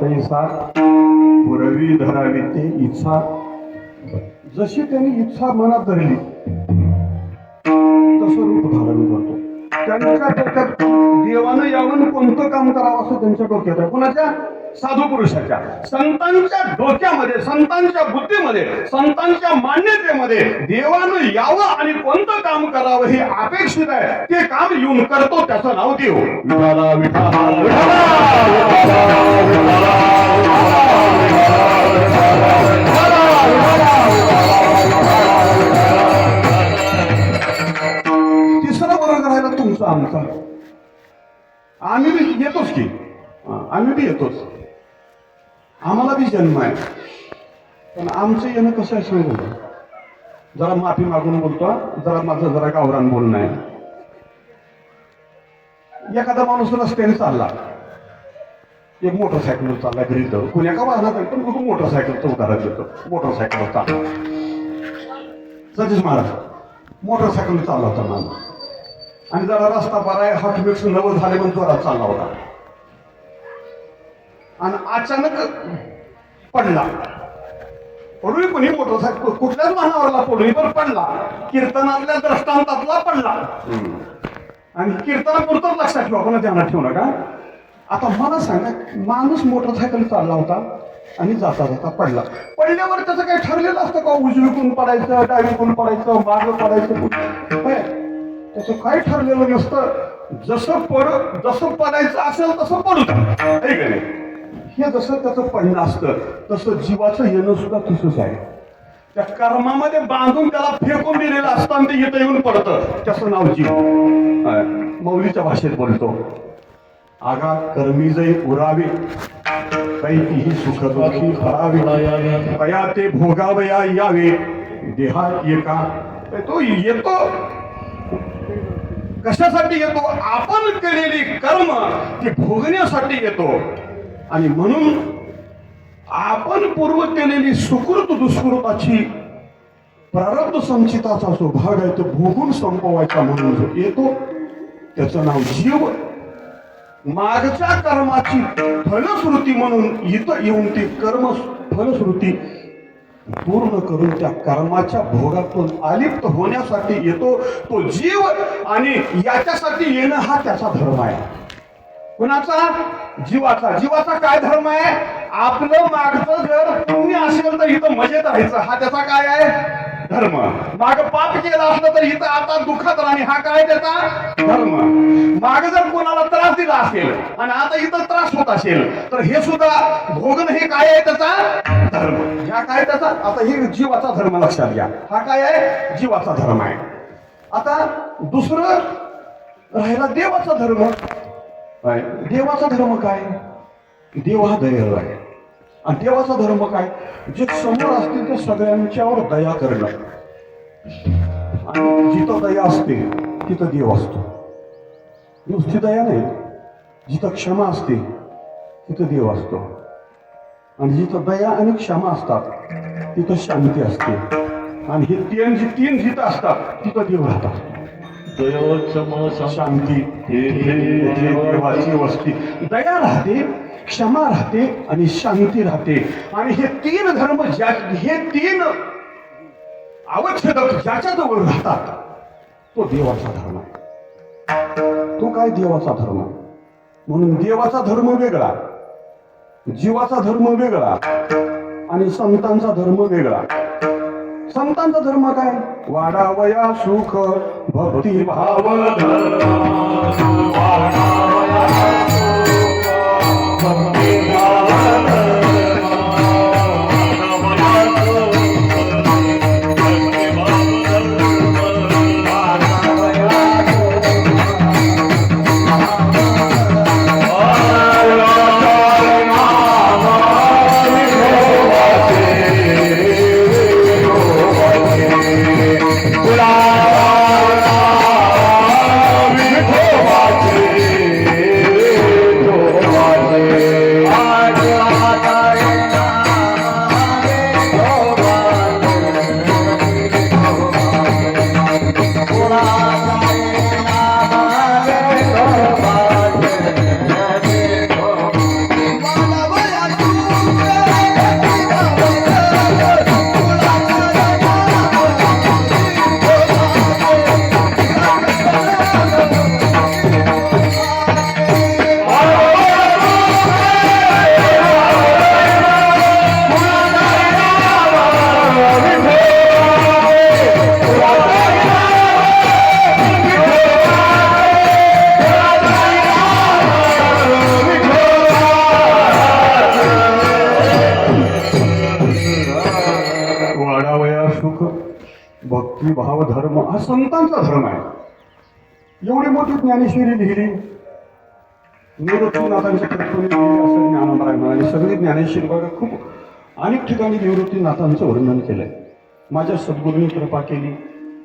तैसा पुरवी धरावी ते इच्छा. जशी त्यांनी इच्छा मनात धरली तसं रूप धारण करतो. त्यांच्या डोक्यात देवानं यावं कोणतं काम करावं असं त्यांच्या डोक्यात आहे. कोणाच्या? साधू पुरुषाच्या. संतांच्या डोक्यामध्ये, संतांच्या बुद्धीमध्ये, संतांच्या मान्यतेमध्ये देवानं यावं आणि कोणतं काम करावं हे अपेक्षित आहे. ते काम येऊन करतो, त्याचं नाव देव. विठाला विठाला तिसरा वर्ग राहिला तुमचा आमचा. आम्ही बी येतोच की, आम्ही बी येतोच, आम्हाला बी जन्म आहे. पण आमचं येणं कसं आहे सांगू? जरा माफी मागून बोलतो, जरा माझं जरा गावरान बोलणं आहे. एखादा माणूस रस्त्याने चालला, एक मोटरसायकल चालला घरी जाऊ, कुण्या का वाहनात आहे पण मोटरसायकलचं उदाहरण देतो. मोटरसायकल चालला, सतीश महाराज मोटरसायकल चालला होता माणूस आणि जरा रस्ता बरा आहे, हॉटमिक्स नवं झाले म्हणून जोरात चालला होता आणि अचानक पडला. पडून कोणी मोटरसायकल कुठल्याच वाहनावरला पडून पण पडला, कीर्तनातल्या दृष्टांतातला पडला. आणि कीर्तनापुरतच लक्षात ठेवा, कोणा ध्यानात ठेवू नका. आता मला सांगा, माणूस मोटरसायकल चालला होता आणि जाता जाता पडला. पडल्यावर त्याचं काही ठरलेलं असतं का? उजवीकून पडायचं, डावीकून पडायचं, मागं पडायचं? त्याचं काही ठरलेलं नसतं. जसं पडायचं असेल तसं पडू का नाही. हे जसं त्याचं पडणं असतं तसं जीवाचं येणं सुद्धा तसंच आहे. त्या कर्मामध्ये बांधून त्याला फेकून दिलेलं असताना ते इथं येऊन पडतं, त्याचं नाव जीव. मौलीच्या भाषेत बोलतो, आगा कर्मी जै उरावे पैकीही सुख दुःखी करावे, पया ते भोगावया यावे देहात एका. तो येतो कशासाठी येतो? आपण केलेली कर्म ती भोगण्यासाठी येतो. आणि म्हणून आपण पूर्व केलेली सुकृत दुष्कृताची प्रारब्ध संचिताचा जो भाग आहे तो भोगून संपवायचा म्हणून जो येतो त्याचं नाव जीव. मागच्या कर्माची फलश्रुती म्हणून इथं येऊन ती कर्म फलश्रुती पूर्ण करून त्या कर्माच्या भोगातून अलिप्त होण्यासाठी येतो तो जीव. आणि याच्यासाठी येणं हा त्याचा धर्म आहे. कुणाचा? जीवाचा. जीवाचा काय धर्म आहे? आपलं मागचं जर पुण्य असेल तर इथं मजेत राहायचं, हा त्याचा काय आहे? धर्म. माग पाप केलं असलं तर इथं आता दुःखात राहणे, हा काय त्याचा धर्म. माग जर कोणाला त्रास दिला असेल आणि आता इथं त्रास होत असेल तर हे सुद्धा भोगणं हे काय आहे त्याचा धर्म. ह्या काय त्याचा? आता हे जीवाचा धर्म लक्षात घ्या. हा काय आहे? जीवाचा धर्म आहे. आता दुसरं राहिला देवाचा धर्म. देवाचा धर्म काय? देव हा दयाळू आहे. आणि देवाचा धर्म काय? जे समोर असतील ते सगळ्यांच्यावर दया करणं. आणि जिथं दया असते तिथं देव असतो. नुसती दया नाही, जिथं क्षमा असते तिथं देव असतो. आणि जिथं दया आणि क्षमा असतात तिथं शांती असते. आणि हे तीन जिथं असतात तिथं देव राहतात. शांती देवाची वस्ती. दया राहते, क्षमा राहते आणि शांती राहते. आणि हे तीन धर्म हे तीन अवच्छेदक ज्याच्या जवळ राहतात तो देवाचा धर्म. तो काय? देवाचा धर्म. म्हणून देवाचा धर्म वेगळा, जीवाचा धर्म वेगळा आणि संतांचा धर्म वेगळा. संतांचा धर्म काय? वाढावया सुख भक्ती भाव भावधर्म हा संतांचा धर्म आहे. एवढी मोठी ज्ञानेश्वरी लिहिली, निवृत्तीनाथांच्या कृपेने लिहिली असं ज्ञानोबा म्हणाले. सगळी ज्ञानेश्वरी बघा खूप अनेक ठिकाणी निवृत्तीनाथांचं वर्णन केलंय. माझ्या सद्गुरूंनी कृपा केली,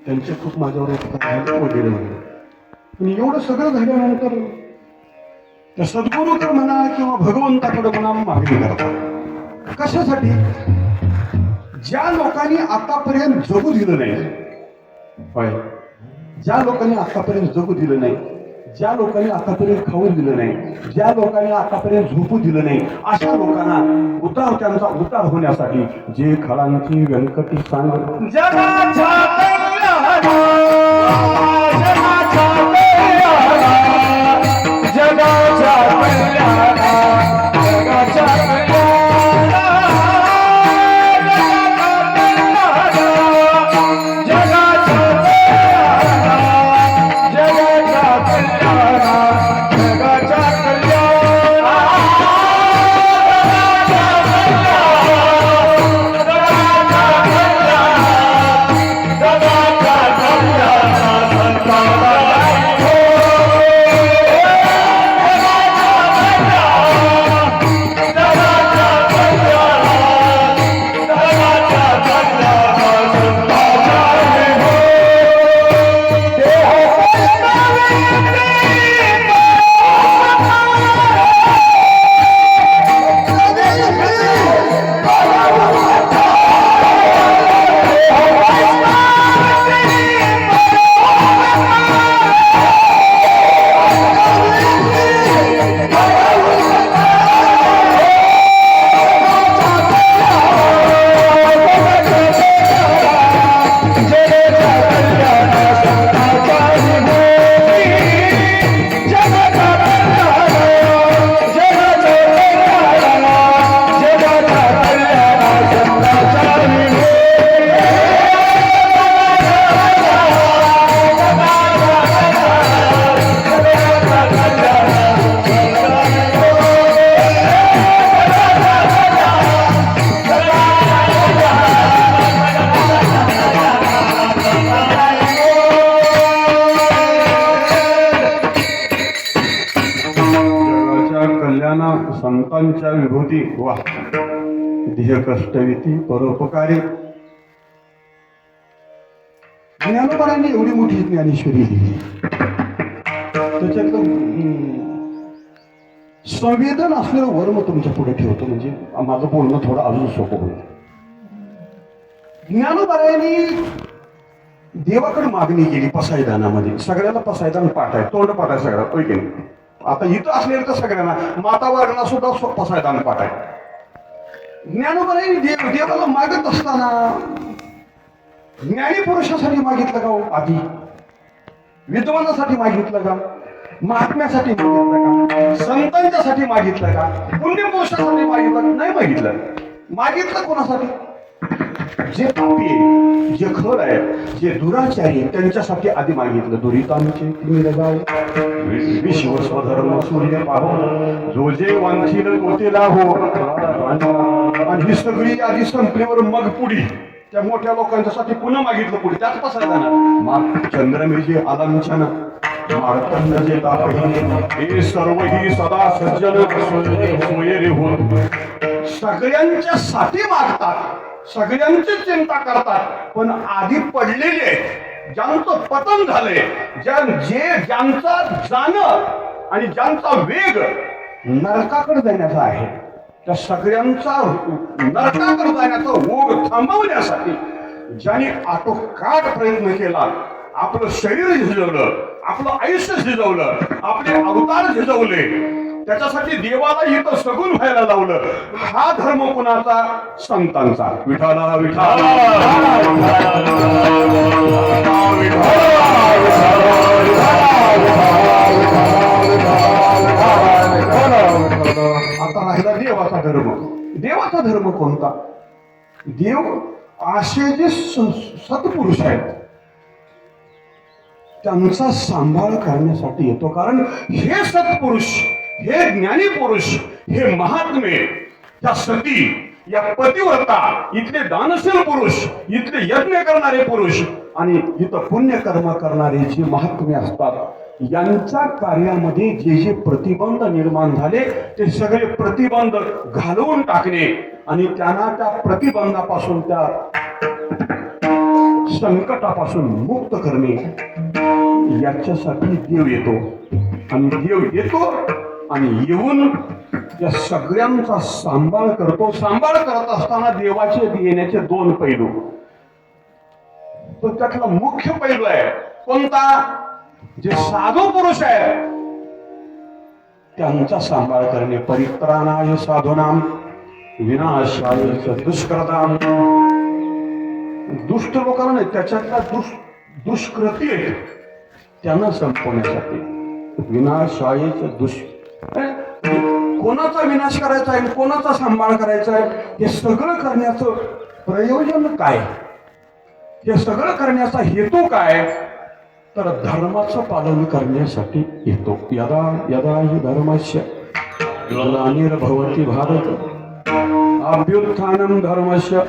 त्यांचे खूप माझ्यावर उपकार झाले वगैरे वगैरे. पण एवढं सगळं झाल्यानंतर त्या सद्गुरूकडे म्हणा किंवा भगवंताकडे म्हणा मागणी करतात. कशासाठी? ज्या लोकांनी आतापर्यंत जगू दिलं नाही, होय, ज्या लोकांनी आतापर्यंत जगू दिलं नाही, ज्या लोकांनी आतापर्यंत खाऊ दिलं नाही, ज्या लोकांनी आतापर्यंत झोपू दिलं नाही, अशा लोकांना उतार, त्यांचा उतार होण्यासाठी जे खळांची व्यंकटी सांग जगाच्या कल्याणा, जगाच्या कल्याणा, जगाच्या कल्याणा, जगाच्या कल्याणा, संतांच्या विभूती वा ध्येय कष्टविती परोपकारी. ज्ञानोबांनी एवढी मोठी ज्ञानेश्वरी लिहिली, त्याच्यातलं संवेदन असलेलं वर्म तुमच्या पुढे ठेवतो, म्हणजे माझं बोलणं थोडं अजून सोपं होईल. ज्ञानोबांनी देवाकडे मागणी केली पसायदानामध्ये. सगळ्याला पसायदान पाठ आहे, तोंड पाठ आहे सगळ्यात, होय की नाही? आता इथं असलेलं तर सगळ्यांना, माता वर्गाला सुद्धा पसायदान पाठ आहे. ज्ञानोबांनी देवाला मागत असताना ज्ञानी पुरुषासाठी मागितलं का हो? आधी विद्वानासाठी मागितलं का? महात्म्यासाठी मागितलं का? संतांच्यासाठी मागितलं का? पुण्यपुरुषासाठी मागितलं? नाही मागितलं. मागितलं कोणासाठी? जे पापी आहे, जे खर आहे, जे दुराचारी आहे, त्यांच्यासाठी आधी मागितलं. दुरितांचे तुम्ही लगाव विश्व स्वधर्म सूर्य पाहो, जो जे वांछील कोते लाहो. आणि ही सगळी आधी संपल्यावर मग पुढी त्या मोठ्या लोकांच्यासाठी पुन्हा मागितलं. पुढे त्याच पसायला ना माग चंद्रमेजे आलांछन मार्तंड जे तापही हे सर्व ही सदा सज्जन सोयरे होत. सगळ्यांच्यासाठी मागतात, सगळ्यांची चिंता करतात, पण आधी पडलेले ज्यांचं पतन झालंय, ज्यांचा जाणं आणि ज्यांचा वेग नरकाकडे जाण्याचा आहे, त्या सगळ्यांचा नरकाकडे जाण्याचा ओघ थांबवण्यासाठी ज्यांनी आटोकाट प्रयत्न केला, आपलं शरीर झिजवलं, आपलं आयुष्य झिजवलं, आपले अवतार झिजवले, त्याच्यासाठी देवाला इथं सगुण व्हायला लावलं. हा धर्म कुणाचा? संतांचा. विठाला विठाला आता राहिला देवाचा धर्म. देवाचा धर्म कोणता? देव असे जे सत्पुरुष आहेत त्यांचा सांभाळ करण्यासाठी येतो. कारण हे सत्पुरुष, हे ज्ञानी पुरुष, हे महात्मे, त्या सती, या पतिव्रता, इथले दानशील पुरुष, इथले यज्ञ करणारे पुरुष आणि इथं पुण्यकर्म करणारे जे महात्मे असतात, यांच्या कार्यामध्ये जे जे प्रतिबंध निर्माण झाले ते सगळे प्रतिबंध घालवून टाकणे आणि त्यांना त्या प्रतिबंधापासून, त्या संकटापासून मुक्त करणे, याच्यासाठी देव येतो. आणि देव येतो आणि येऊन या सगळ्यांचा सांभाळ करतो. सांभाळ करत असताना देवाचे येण्याचे दोन पैलू. तो त्यातला मुख्य पैलू आहे कोणता? जे साधू पुरुष आहेत त्यांचा सांभाळ करणे. परित्राणाय साधूनाम विनाशाय दुष्कृताम. दुष्ट लोकांना त्याच्यातल्या दुष्कृती आहेत त्यांना संपवण्यासाठी. विनाशायच कोणाचा विनाश करायचा आहे, कोणाचा सांभाळ करायचा आहे, हे सगळं करण्याचं प्रयोजन काय, हे सगळं करण्याचा हेतू काय, तर धर्माचं पालन करण्यासाठी येतो. यदा यदा हि धर्मस्य ग्लानिर्भवति भारत अभ्युत्थानं धर्मस्य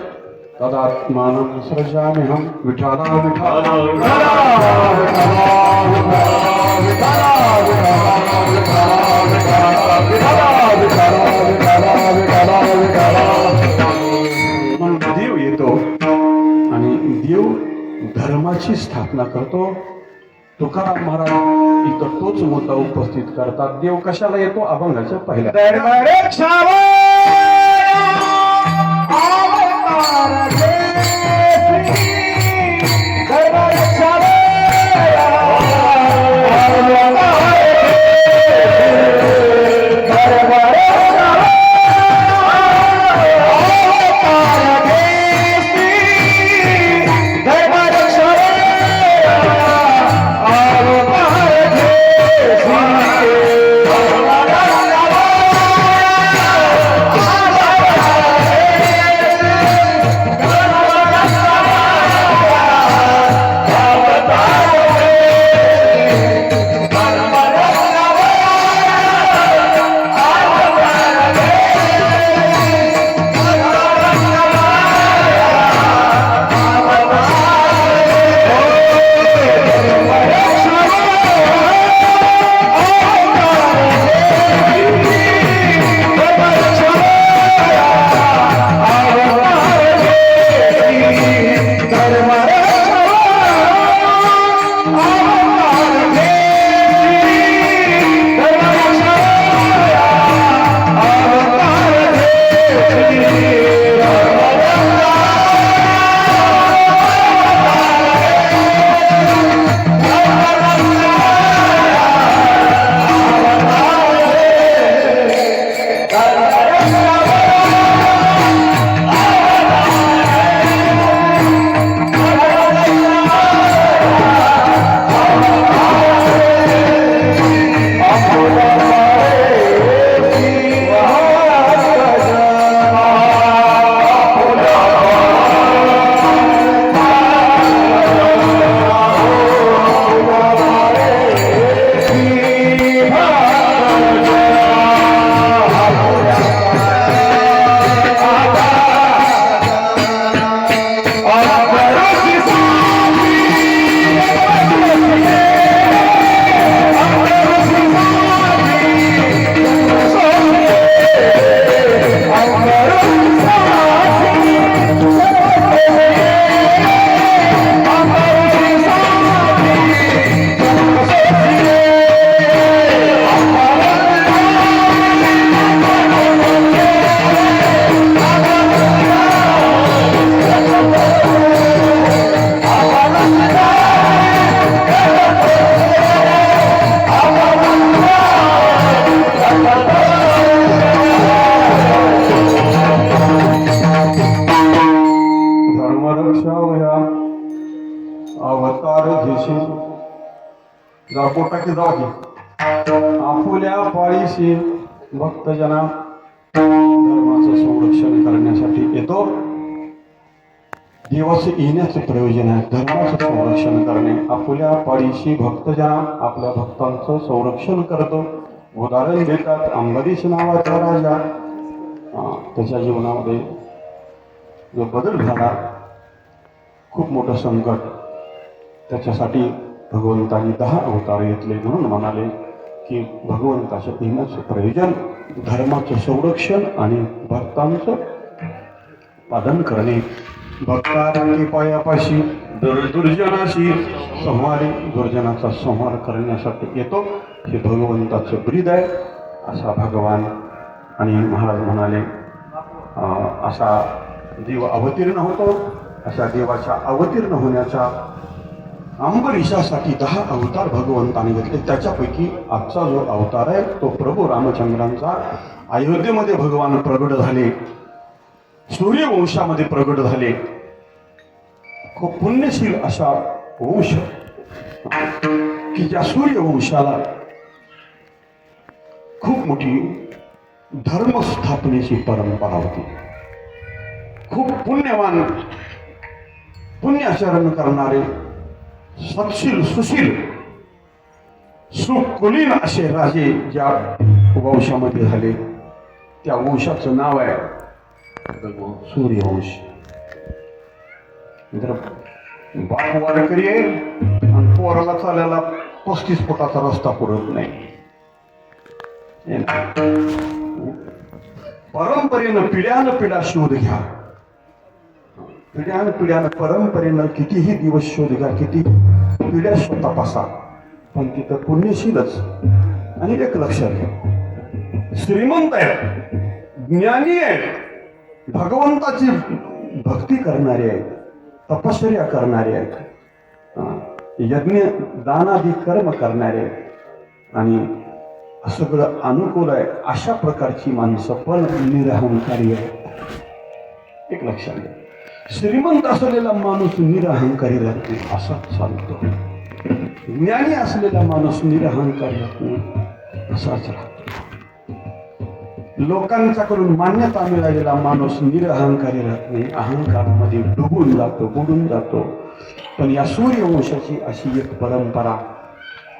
तदात्मानं सृजाम्यहं. विठ्ठला विठ्ठला म्हणून देव येतो आणि देव धर्माची स्थापना करतो. तुकाराम महाराज इथं तोच मुद्दा उपस्थित करतात. देव कशाला येतो? अभंगाच्या पहिल्या पोटाची जाऊ की आपुल्या पाळीशी भक्तजना धर्माचं संरक्षण करण्यासाठी येतो. देवाचं येण्याचं प्रयोजन आहे धर्माचं संरक्षण करणे. आपुल्या पाळीशी भक्तजना आपल्या भक्तांचं संरक्षण करतो. उदाहरण देतात अंबरीश नावाचा राजा त्याच्या जीवनामध्ये जो बदल झाला, खूप मोठं संकट, त्याच्यासाठी भगवंतांनी 10 अवतार घेतले. म्हणून म्हणाले की भगवंताच्या येण्याचं प्रयोजन धर्माचं संरक्षण आणि भक्तांचं पालन करणे. भक्तांनी पायापाशी दुर्जनाशी संहारी, दुर्जनाचा संहार करण्यासाठी येतो. हे भगवंताचं ब्रीद आहे, असा भगवान आणि महाराज म्हणाले. असा देव अवतीर्ण होतो. अशा देवाच्या अवतीर्ण होण्याचा अंबरीषासाठी 10 अवतार भगवंताने घेतले. त्याच्यापैकी आजचा जो अवतार आहे तो प्रभू रामचंद्रांचा. अयोध्येमध्ये भगवान प्रगट झाले, सूर्यवंशामध्ये प्रगट झाले. खूप पुण्यशील असा वंश की ज्या सूर्यवंशाला खूप मोठी धर्मस्थापनेची परंपरा होती. खूप पुण्यवान, पुण्याचरण करणारे, सत्शील सुशील सुकुलीन असे राजे ज्या वंशामध्ये झाले, त्या वंशाचं नाव आहे सूर्यवंश. बाप वारकरी आहे आणि पोराला चालायला 35 फुटाचा रस्ता पुरत नाही. परंपरेनं पिढ्यानं पिढ्या शोध घ्या, पिढ्यानं पिढ्यानं परंपरेनं कितीही दिवस शोध घ्या, किती पिढ्या तपासा, पण तिथं पुण्यशीलच. आणि एक लक्षात घ्या, श्रीमंत आहेत, ज्ञानी आहेत, भगवंताची भक्ती करणारे आहेत, तपश्चर्या करणारे आहेत, यज्ञ दानादी कर्म करणारे आहेत आणि सगळं अनुकूल आहे, अशा प्रकारची माणसं पण निरहंकारी आहे. एक लक्षात घ्या, श्रीमंत असलेला माणूस निरहंकारी राहत नाही, असाच चालतो. ज्ञानी असलेला माणूस निरहंकारी राहत नाही, असाच राहतो. लोकांच्याकडून मान्यता मिळालेला माणूस निरहंकारी राहत नाही, अहंकारामध्ये डुबून जातो, बुडून जातो. पण या सूर्यवंशाची अशी एक परंपरा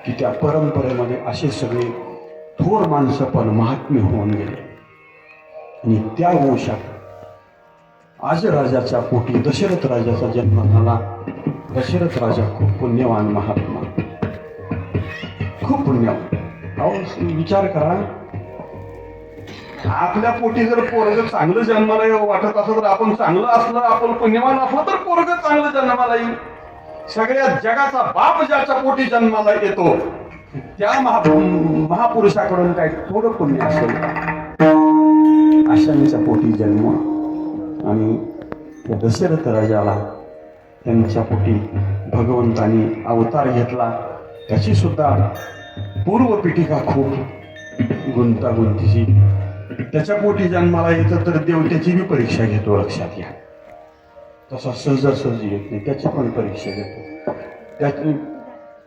की त्या परंपरेमध्ये असे सगळे थोर माणसं पण महात्मे होऊन गेले. आणि त्या वंशात आज राजाच्या पोटी दशरथ राजाचा जन्म झाला. दशरथ राजा खूप पुण्यवान महात्मा, खूप पुण्यवान. अहो विचार करा, आपल्या पोटी जर पोरग चांगलं जन्माला वाटत असलं तर आपण चांगलं असलं, आपण पुण्यवान असलं तर पोरग चांगलं जन्माला येईल. सगळ्या जगाचा बाप ज्याच्या पोटी जन्माला येतो त्या महापुरुषाकडून काय थोडं पुण्य असेल का? अशांच्या पोटी जन्म. आणि त्या दशरथ राजाला त्यांच्या पोटी भगवंतानी अवतार घेतला. त्याची सुद्धा पूर्वपीठिका खूप गुंतागुंतीची. त्याच्या पोटी जन्माला येतं तर देव त्याची बी परीक्षा घेतो, लक्षात घ्या. तसा सहजासहजी येत नाही, त्याची पण परीक्षा घेतो. त्याची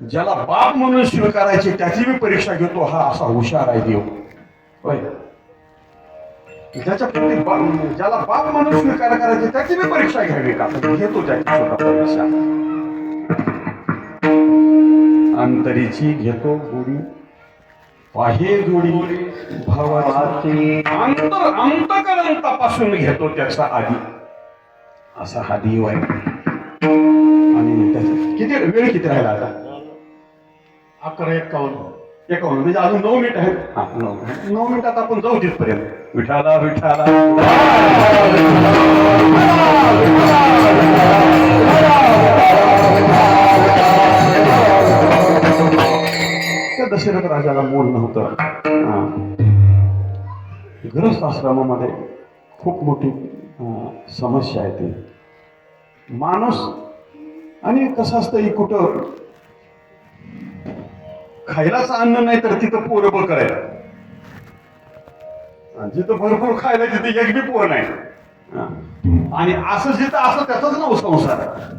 ज्याला बाप म्हणून स्वीकारायचे त्याची बी परीक्षा घेतो. हा असा हुशार आहे देव, होय. ज्याच्या पोटी ज्याला बाप म्हणून स्वीकार करायचे त्याची बी परीक्षा घ्यावी का? घेतो त्याची सुद्धा परीक्षा. अंतरीची घेतो गोडी, पाहे जोडी भावाची, अंतकरण तपासून घेतो त्याचा आधी. असा हा देव आहे. आणि त्याचा किती वेळ किती राहिला आता? 11:51 म्हणजे अजून 9 मिनिट आहेत. 9 मिनिटात आपण जाऊ तिथपर्यंत. विठाला विठाला त्या दशरथ राजाला मोल नव्हतं. गृहस्थ आश्रमामध्ये खूप मोठी समस्या आहे ती. माणूस आणि कसं असतं, कुठं खायलाच अन्न नाही तर तिथं पोरं बकर आहे. जिथं भरपूर खायला तिथे एक बी पोर नाही. आणि असं जिथं असं त्याचाच नाव संसार आहे.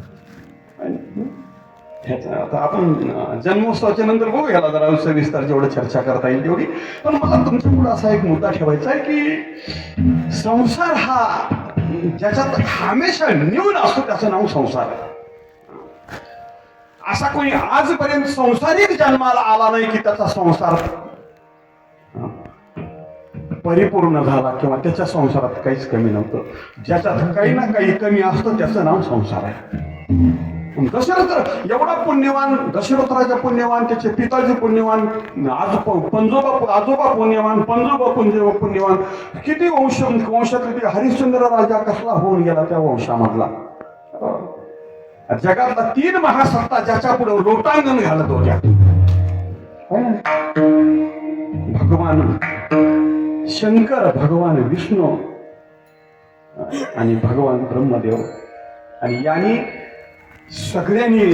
आता आपण जन्मोत्सवाच्या नंतर बघू याला जरा सविस्तर जेवढं चर्चा करता येईल तेवढी. पण मला तुमच्या पुढे असा एक मुद्दा ठेवायचा आहे की संसार हा ज्याच्यात हमेशा न्यून असतो त्याचं नाव संसार आहे. असा कोणी आजपर्यंत संसारिक जन्माला आला नाही की त्याचा संसार परिपूर्ण झाला किंवा त्याच्या संसारात काहीच कमी नव्हतं. ज्याच्यात काही ना काही कमी असतं त्याचं नाव संसार आहे. दशरथ एवढा पुण्यवान, दशरथ राजा पुण्यवान, त्याचे पिताजी पुण्यवान, आजोबा पुण्यवान, पंजोबा पुण्यवान, किती वंशातले ते हरिश्चंद्र राजा कसला होऊन गेला त्या वंशामधला. जगातला 3 महासत्ता ज्याच्या पुढे लोटांगण घालत होत्या. भगवान शंकर, भगवान विष्णू आणि भगवान ब्रह्मदेव. आणि यांनी सगळ्यांनी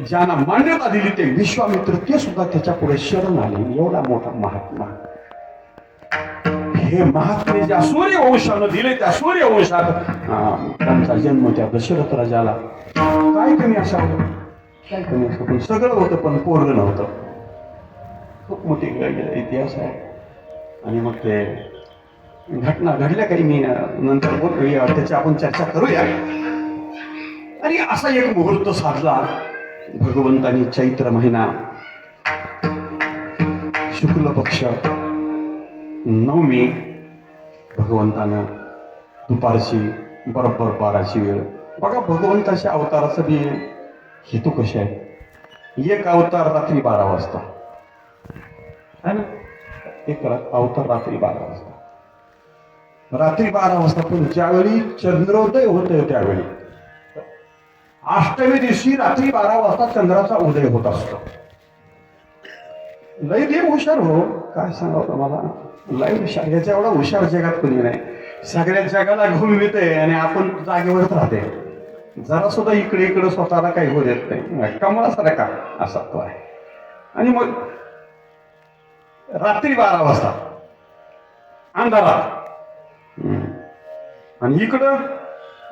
ज्यांना मान्यता दिली ते विश्वामित्र, ते सुद्धा त्याच्या पुढे शरण आले. एवढा मोठा महात्मा. हे महात्मे ज्या सूर्यवंशानं दिले त्या सूर्यवंशात त्यांचा जन्म त्या दशरथ राजाला काय कमी असावं, काय कमी असावं. पण सगळं होतं पण पोरग नव्हतं. खूप मोठी इतिहास आहे. आणि मग ते घटना घडल्या काही मी नंतर बोलूया, त्याची आपण चर्चा करूया. आणि असा एक मुहूर्त साधला भगवंतानी. चैत्र महिना, शुक्ल पक्ष, नवमी. भगवंतानं दुपारची बरोबर 12ची वेळ. बघा भगवंताच्या अवताराचं बी हेतू कसे आहे. एक अवतार रात्री 12 वाजता है ना. एक अवतार रात्री 12 वाजता. रात्री 12 वाजता पण ज्यावेळी चंद्रोदय होतोय त्यावेळी अष्टमी दिवशी रात्री 12 वाजता चंद्राचा उदय होत असतो. लय देव हुशार हो, काय सांगावं तुम्हाला. लय हुशार. याच्या एवढा हुशार जगात कोणी नाही. सगळ्या जगाला घुमविते आणि आपण जागेवरच राहते. जरा सुद्धा इकडे इकडे स्वतःला काही होऊ देत नाही. कमळासारखा असा तो आहे. आणि मग रात्री 12 वाजता अंधारात, आणि इकडं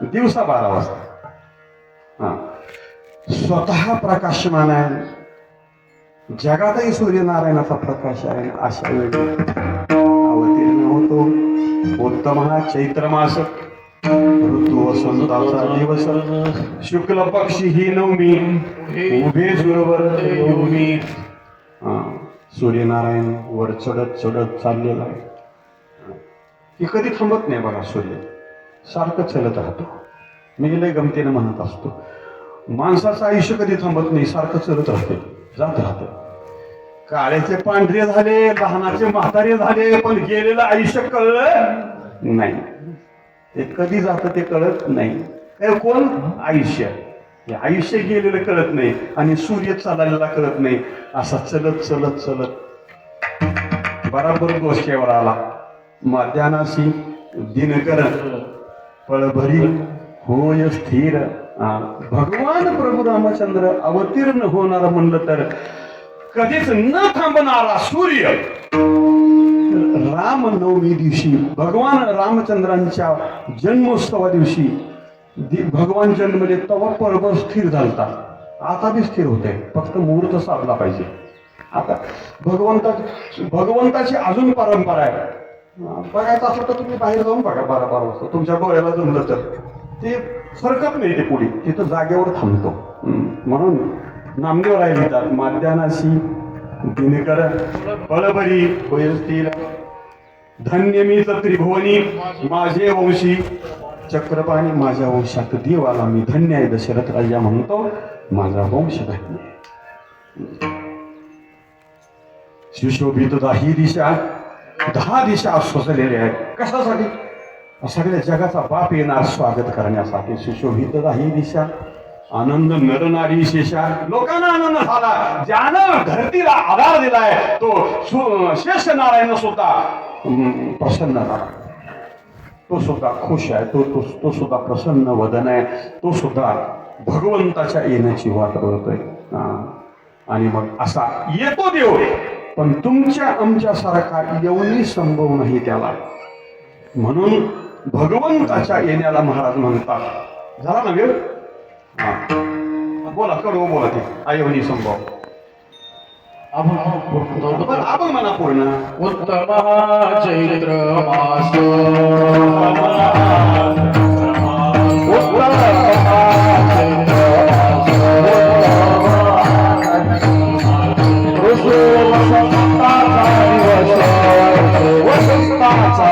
दिवसा 12 वाजता. स्वतः प्रकाशमान आहे. जगातही सूर्यनारायणाचा प्रकाश आहे. अशा वेळी अवतीर्ण होतो उत्तम हा चैत्र मास, ऋतू वसंताचा दिवस, शुक्ल पक्षी ही नवमी, उभे सुरवर योमी. सूर्यनारायण वर चढत चढत चाललेला आहे. ही कधी थांबत नाही बघा. सूर्य सारखं चलत राहतो. मी लय गमतीने म्हणत असतो, माणसाचं आयुष्य कधी थांबत नाही, सारखं चलत राहते, जात राहते. काळ्याचे पांढरे झाले, लहानाचे म्हातारे झाले, पण गेलेलं आयुष्य कळलं नाही. ते कधी जातं ते कळत नाही. हे कोण? आयुष्य. हे आयुष्य गेलेलं कळत नाही आणि सूर्य चाललेला कळत नाही. असा चलत चलत चलत बराबर गोष्टीवर आला. मध्यानाशी दिनकर पळभरी होय स्थिर. भगवान प्रभू रामचंद्र अवतीर्ण होणार म्हणलं तर कधीच न थांबणारा सूर्य. रामनवमी दिवशी भगवान रामचंद्रांच्या जन्मोत्सवा दिवशी भगवान जन्मले तेव्हा पर्व स्थिर झालता. आता बी स्थिर होते, फक्त मुहूर्त साधला पाहिजे. आता भगवंताची अजून परंपरा आहे. बघायचं असं तर तुम्ही बाहेर जाऊन बघा 12 वाजता, तुमच्या डोळ्याला जमलं तर. ते सरकत नाही ते पुढे, तिथं जागेवर थांबतो. म्हणून नामदेव राहिले जात माध्यानाशी दिनकर पळभरी होय स्थिर. धन्य मी त्रिभुवनी माझे वंशी, चक्रपाणी माझ्या वंशात देव आला. मी धन्य आहे. दशरथ राजा म्हणतो माझा वंश धन्य आहे. सुशोभित ही दिशा 10 दिशा सजलेल्या आहेत. कशासाठी? सगळ्या जगाचा बाप येणार स्वागत करण्यासाठी. सुशोभित ही दिशा, आनंद नरनारी शेषा. लोकांना आनंद झाला. ज्यानं धरतीला आधार दिलाय तो शेष नारायण सुद्धा प्रसन्न झाला. तो सुद्धा खुश आहे. तो सुद्धा प्रसन्न वदन आहे. तो सुद्धा भगवंताच्या येण्याची वाट बघतोय. आणि मग असा येतो देव, पण तुमच्या आमच्यासारखा येऊनही संभव नाही त्याला. म्हणून भगवंताच्या येण्याला महाराज म्हणतात. झाला ना वेळ? बोला कडू बोला. ते आयोनी संभव आपण म्हणा पूर्ण. उत्तम चैत्र मास, वसंताचा दिवस, वसंताचा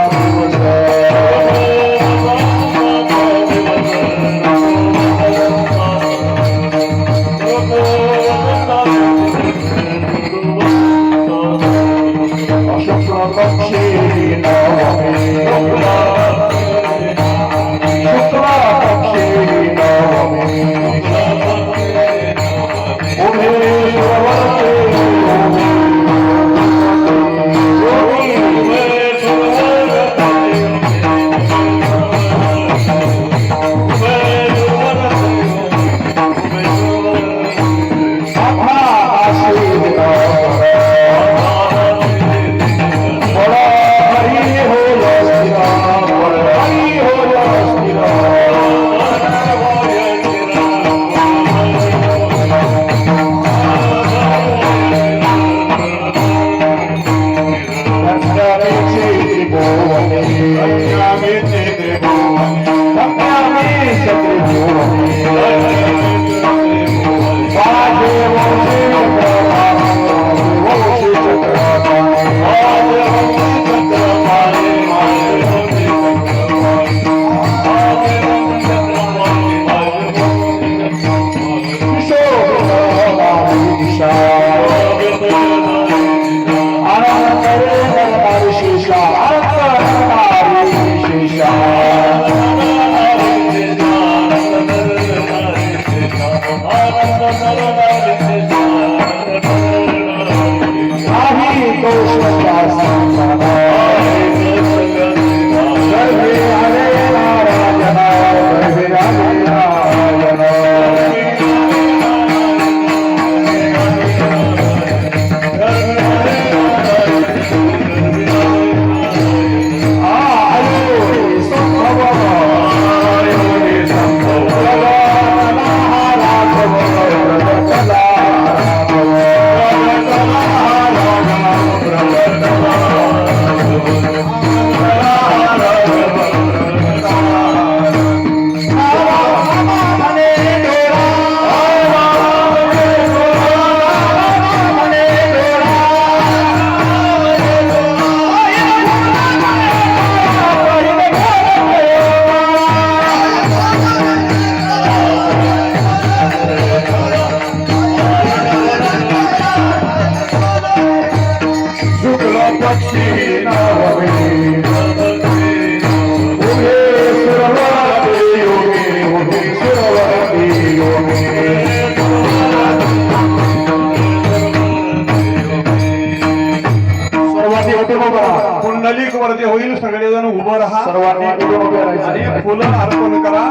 मंडलिक वरती होईल, सगळेजण उभं राहा सर्वांनी मिळून उभे राहायचं. आणि फुलं अर्पण करा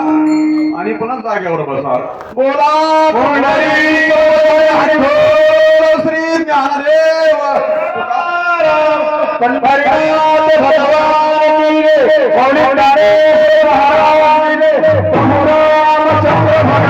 आणि पुन्हा जागेवर बसा. बोला पंढरी हरिभोर श्री ज्ञानदेव तुकाराम पंढरीनाथ भगवान की जय. पौंढरीनाथ महाराज की जय. रामचंद्र भगवान